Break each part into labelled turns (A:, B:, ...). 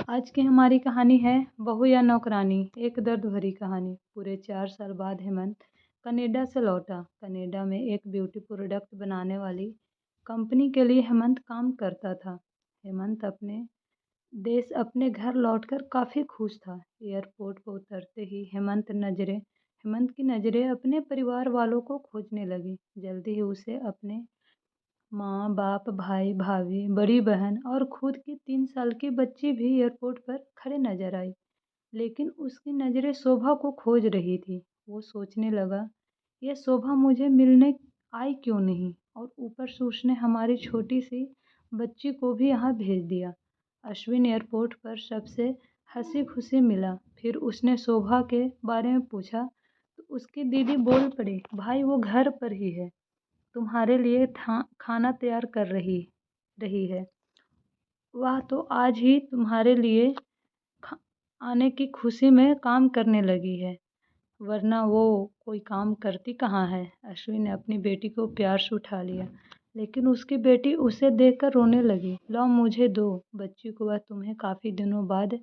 A: आज की हमारी कहानी है बहू या नौकरानी। एक दर्द भरी कहानी। पूरे 4 साल बाद हेमंत कनाडा से लौटा। कनाडा में एक ब्यूटी प्रोडक्ट बनाने वाली कंपनी के लिए हेमंत काम करता था। हेमंत अपने देश अपने घर लौटकर काफ़ी खुश था। एयरपोर्ट पर उतरते ही हेमंत की नज़रें अपने परिवार वालों को खोजने लगी। जल्दी ही उसे अपने माँ बाप, भाई भाभी, बड़ी बहन और खुद की 3 साल की बच्ची भी एयरपोर्ट पर खड़े नजर आई। लेकिन उसकी नज़रें शोभा को खोज रही थी। वो सोचने लगा, यह शोभा मुझे मिलने आई क्यों नहीं, और ऊपर से उसने हमारी छोटी सी बच्ची को भी यहाँ भेज दिया। अश्विन एयरपोर्ट पर सबसे हंसी खुशी मिला। फिर उसने शोभा के बारे में पूछा तो उसकी दीदी बोल पड़ी, भाई वो घर पर ही है, तुम्हारे लिए खाना तैयार कर रही है। वह तो आज ही तुम्हारे लिए खा- आने की खुशी में काम करने लगी है, वरना वो कोई काम करती कहाँ है। अश्विन ने अपनी बेटी को प्यार से उठा लिया, लेकिन उसकी बेटी उसे देखकर रोने लगी। लो मुझे दो, बच्ची को वह तुम्हें काफ़ी दिनों बाद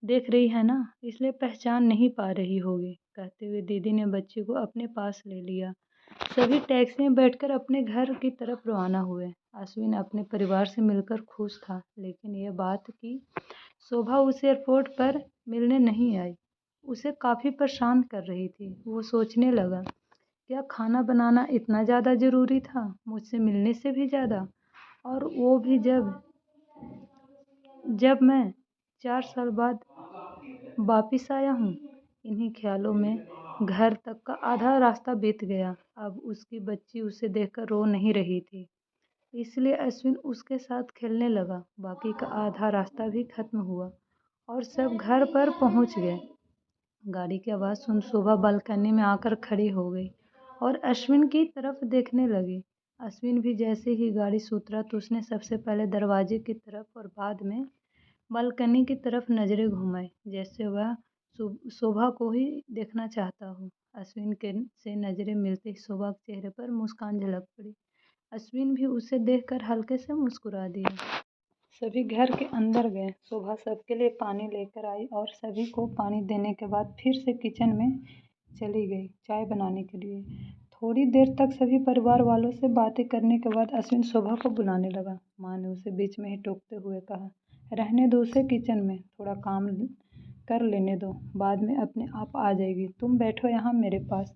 A: देख रही है ना, इसलिए पहचान नहीं पा रही होगी। कहते हुए दीदी ने बच्ची को अपने पास ले लिया। सभी टैक्सी में बैठकर अपने घर की तरफ रवाना हुए। अश्विन अपने परिवार से मिलकर खुश था, लेकिन यह बात कि शोभा उसे एयरपोर्ट पर मिलने नहीं आई उसे काफ़ी परेशान कर रही थी। वो सोचने लगा, क्या खाना बनाना इतना ज़्यादा ज़रूरी था, मुझसे मिलने से भी ज़्यादा, और वो भी जब मैं 4 साल बाद वापिस आया हूँ। इन्हीं ख्यालों में घर तक का आधा रास्ता बीत गया। अब उसकी बच्ची उसे देखकर रो नहीं रही थी, इसलिए अश्विन उसके साथ खेलने लगा। बाकी का आधा रास्ता भी खत्म हुआ और सब घर पर पहुंच गए। गाड़ी की आवाज़ सुन शोभा बालकनी में आकर खड़ी हो गई और अश्विन की तरफ देखने लगी। अश्विन भी जैसे ही गाड़ी से उतरा तो उसने सबसे पहले दरवाजे की तरफ और बाद में बालकनी की तरफ नजरें घुमाई, जैसे वह शोभा को ही देखना चाहता हो। अश्विन के से नजरें मिलते ही शोभा के चेहरे पर मुस्कान झलक पड़ी। अश्विन भी उसे देखकर हल्के से मुस्कुरा दिया। सभी घर के अंदर गए। शोभा सबके लिए पानी लेकर आई और सभी को पानी देने के बाद फिर से किचन में चली गई चाय बनाने के लिए। थोड़ी देर तक सभी परिवार वालों से बातें करने के बाद अश्विन शोभा को बुलाने लगा। माँ ने उसे बीच में ही टोकते हुए कहा, रहने दो उसे किचन में, थोड़ा काम कर लेने दो, बाद में अपने आप आ जाएगी। तुम बैठो यहाँ मेरे पास,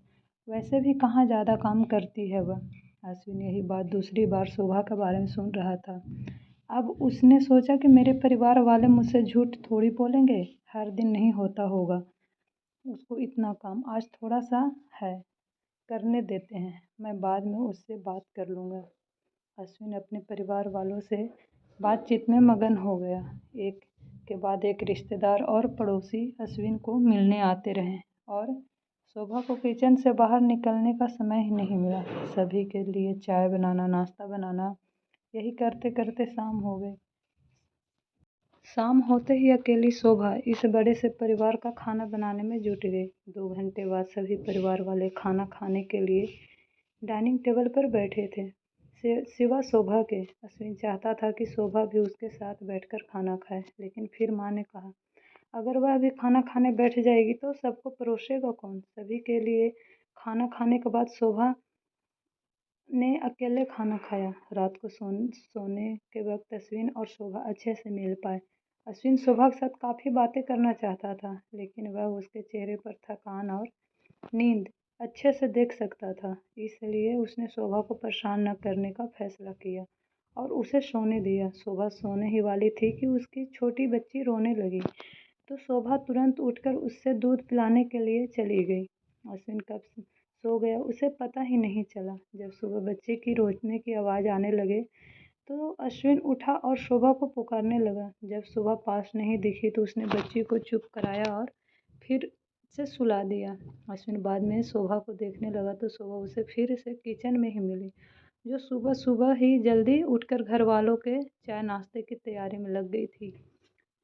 A: वैसे भी कहाँ ज़्यादा काम करती है वह। अश्विन यही बात दूसरी बार शोभा के बारे में सुन रहा था। अब उसने सोचा कि मेरे परिवार वाले मुझसे झूठ थोड़ी बोलेंगे, हर दिन नहीं होता होगा उसको इतना काम, आज थोड़ा सा है, करने देते हैं, मैं बाद में उससे बात कर लूँगा। अश्विन अपने परिवार वालों से बातचीत में मगन हो गया। एक के बाद एक रिश्तेदार और पड़ोसी अश्विन को मिलने आते रहे और शोभा को किचन से बाहर निकलने का समय ही नहीं मिला। सभी के लिए चाय बनाना, नाश्ता बनाना, यही करते करते शाम हो गई। शाम होते ही अकेली शोभा इस बड़े से परिवार का खाना बनाने में जुट गई। 2 घंटे बाद सभी परिवार वाले खाना खाने के लिए डाइनिंग टेबल पर बैठे थे, सिवा शोभा के। अश्विन चाहता था कि शोभा भी उसके साथ बैठकर खाना खाए, लेकिन फिर माँ ने कहा, अगर वह भी खाना खाने बैठ जाएगी तो सबको परोसेगा कौन। सभी के लिए खाना खाने के बाद शोभा ने अकेले खाना खाया। रात को सोने के वक्त अश्विन और शोभा अच्छे से मिल पाए। अश्विन शोभा के साथ काफ़ी बातें करना चाहता था, लेकिन वह उसके चेहरे पर थकान और नींद अच्छे से देख सकता था, इसलिए उसने शोभा को परेशान न करने का फैसला किया और उसे सोने दिया। शोभा सोने ही वाली थी कि उसकी छोटी बच्ची रोने लगी, तो शोभा तुरंत उठकर उससे दूध पिलाने के लिए चली गई। अश्विन कब सो गया उसे पता ही नहीं चला। जब सुबह बच्चे की रोने की आवाज़ आने लगे तो अश्विन उठा और शोभा को पुकारने लगा। जब शोभा पास नहीं दिखी तो उसने बच्ची को चुप कराया और फिर से सुला दिया। अश्विन बाद में शोभा को देखने लगा तो शोभा उसे फिर से किचन में ही मिली, जो सुबह सुबह ही जल्दी उठकर घर वालों के चाय नाश्ते की तैयारी में लग गई थी।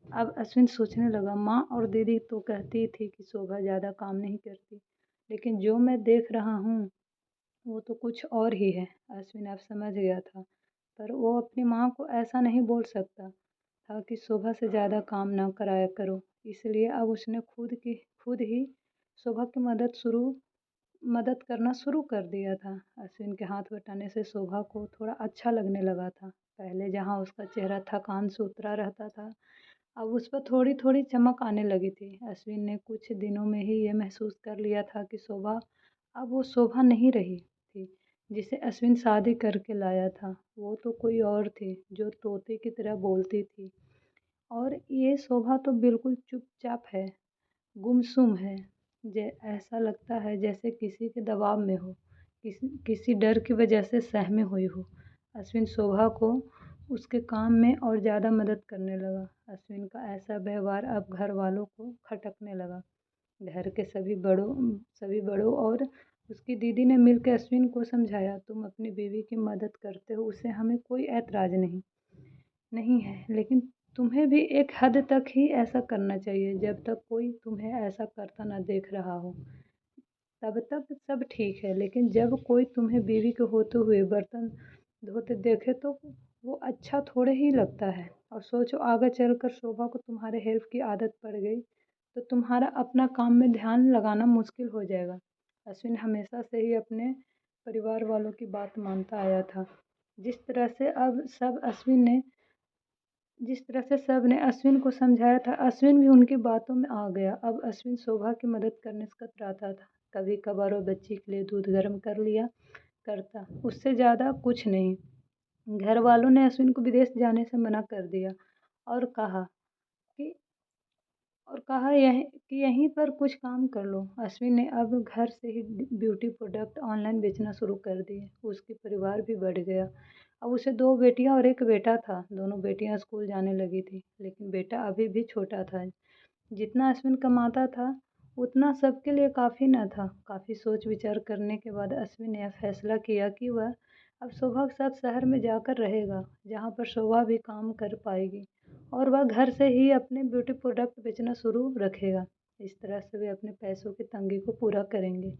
A: अब अश्विन सोचने लगा, माँ और दीदी तो कहती थी कि शोभा ज़्यादा काम नहीं करती, लेकिन जो मैं देख रहा हूँ वो तो कुछ और ही है। अश्विन अब समझ गया था, पर वो अपनी माँ को ऐसा नहीं बोल सकता था कि शोभा से ज़्यादा काम ना कराया करो, इसलिए अब उसने खुद ही शोभा की मदद करना शुरू कर दिया था। अश्विन के हाथ बटाने से शोभा को थोड़ा अच्छा लगने लगा था। पहले जहाँ उसका चेहरा थकान से उतरा रहता था, अब उस पर थोड़ी-थोड़ी चमक आने लगी थी। अश्विन ने कुछ दिनों में ही ये महसूस कर लिया था कि शोभा अब वो शोभा नहीं रही थी, जिसे अश्विन शादी करके लाया था। वो तो कोई और थी, जो तोते की तरह बोलती थी। और ये शोभा तो बिल्कुल चुपचाप है, गुमसुम है। ऐसा लगता है जैसे किसी के दबाव में हो, किसी डर की वजह से सहमी हुई हो। अश्विन शोभा को उसके काम में और ज़्यादा मदद करने लगा। अश्विन का ऐसा व्यवहार अब घर वालों को खटकने लगा। घर के सभी बड़ों और उसकी दीदी ने मिलकर अश्विन को समझाया, तुम अपनी बीवी की मदद करते हो, उससे हमें कोई ऐतराज़ नहीं नहीं है, लेकिन तुम्हें भी एक हद तक ही ऐसा करना चाहिए। जब तक कोई तुम्हें ऐसा करता ना देख रहा हो, तब तक सब ठीक है, लेकिन जब कोई तुम्हें बीवी के होते हुए बर्तन धोते देखे तो वो अच्छा थोड़े ही लगता है। और सोचो, आगे चलकर शोभा को तुम्हारे हेल्प की आदत पड़ गई तो तुम्हारा अपना काम में ध्यान लगाना मुश्किल हो जाएगा। अश्विन हमेशा से ही अपने परिवार वालों की बात मानता आया था। जिस तरह से अब सब अश्विन ने जिस तरह से सब ने अश्विन को समझाया था, अश्विन भी उनकी बातों में आ गया। अब अश्विन शोभा की मदद करने से कतराता था। कभी कभार वो बच्ची के लिए दूध गर्म कर लिया करता, उससे ज़्यादा कुछ नहीं। घर वालों ने अश्विन को विदेश जाने से मना कर दिया और कि यहीं पर कुछ काम कर लो। अश्विन ने अब घर से ही ब्यूटी प्रोडक्ट ऑनलाइन बेचना शुरू कर दिए। उसकी परिवार भी बढ़ गया। अब उसे 2 बेटियां और 1 बेटा था। दोनों बेटियां स्कूल जाने लगी थी, लेकिन बेटा अभी भी छोटा था। जितना अश्विन कमाता था, उतना सबके लिए काफ़ी न था। काफ़ी सोच विचार करने के बाद अश्विन ने यह फैसला किया कि वह अब शोभा के साथ शहर में जाकर रहेगा, जहाँ पर शोभा भी काम कर पाएगी और वह घर से ही अपने ब्यूटी प्रोडक्ट बेचना शुरू रखेगा। इस तरह से वे अपने पैसों की तंगी को पूरा करेंगे।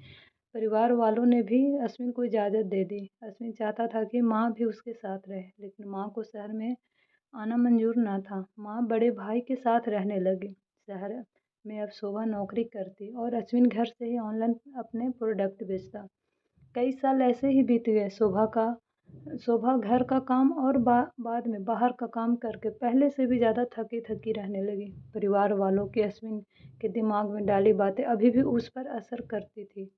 A: परिवार वालों ने भी अश्विन को इजाज़त दे दी। अश्विन चाहता था कि माँ भी उसके साथ रहे, लेकिन माँ को शहर में आना मंजूर न था। माँ बड़े भाई के साथ रहने लगी। शहर में अब शोभा नौकरी करती और अश्विन घर से ही ऑनलाइन अपने प्रोडक्ट बेचता। कई साल ऐसे ही बीत गए। शोभा घर का काम और बाद में बाहर का काम करके पहले से भी ज़्यादा थकी थकी रहने लगी। परिवार वालों की अश्विन के दिमाग में डाली बातें अभी भी उस पर असर करती थी।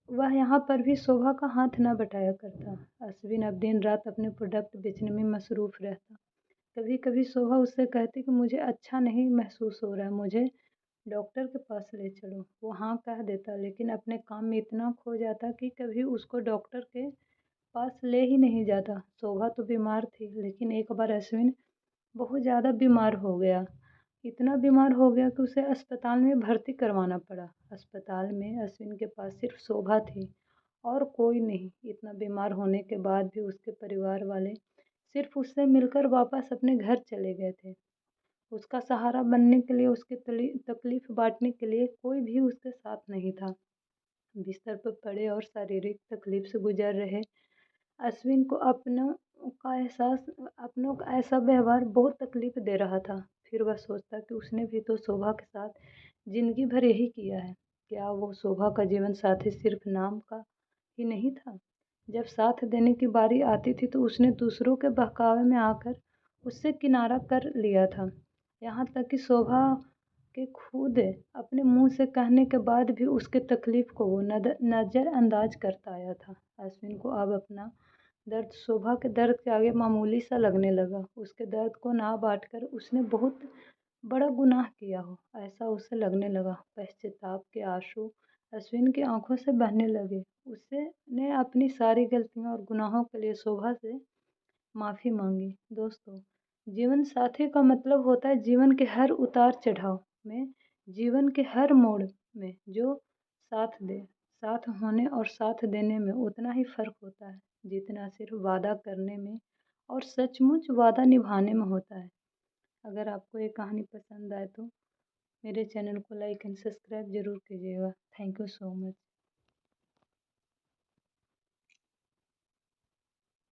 A: वह यहाँ पर भी शोभा का हाथ न बटाया करता। अश्विन अब दिन रात अपने प्रोडक्ट बेचने में मसरूफ़ रहता। कभी कभी शोभा उससे कहती कि मुझे अच्छा नहीं महसूस हो रहा है, मुझे डॉक्टर के पास ले चलो। वो हाँ कह देता, लेकिन अपने काम में इतना खो जाता कि कभी उसको डॉक्टर के पास ले ही नहीं जाता। शोभा तो बीमार थी, लेकिन एक बार अश्विन बहुत ज़्यादा बीमार हो गया। इतना बीमार हो गया कि उसे अस्पताल में भर्ती करवाना पड़ा। अस्पताल में अश्विन के पास सिर्फ शोभा थी और कोई नहीं। इतना बीमार होने के बाद भी उसके परिवार वाले सिर्फ उससे मिलकर वापस अपने घर चले गए थे। उसका सहारा बनने के लिए, उसकी तकलीफ बांटने के लिए कोई भी उसके साथ नहीं था। बिस्तर पर पड़े और शारीरिक तकलीफ से गुजर रहे अश्विन को अपनों का ऐसा व्यवहार बहुत तकलीफ दे रहा था। फिर वह सोचता कि उसने भी तो शोभा के साथ जिंदगी भर यही किया है। क्या वो शोभा का जीवन साथी सिर्फ नाम का ही नहीं था? जब साथ देने की बारी आती थी तो उसने दूसरों के बहकावे में आकर उससे किनारा कर लिया था। यहाँ तक कि शोभा के खुद अपने मुंह से कहने के बाद भी उसके तकलीफ को वो नज़रअंदाज करता आया था। अश्विन को अब अपना दर्द शोभा के दर्द के आगे मामूली सा लगने लगा। उसके दर्द को ना बांटकर उसने बहुत बड़ा गुनाह किया हो, ऐसा उसे लगने लगा। पश्चाताप के आंसू अश्विन की आंखों से बहने लगे। उसने अपनी सारी गलतियों और गुनाहों के लिए शोभा से माफ़ी मांगी। दोस्तों, जीवन साथी का मतलब होता है जीवन के हर उतार चढ़ाव में, जीवन के हर मोड़ में जो साथ दे। साथ होने और साथ देने में उतना ही फ़र्क होता है जितना सिर्फ वादा करने में और सचमुच वादा निभाने में होता है। अगर आपको ये कहानी पसंद आए तो मेरे चैनल को लाइक एंड सब्सक्राइब ज़रूर कीजिएगा। Thank you so much.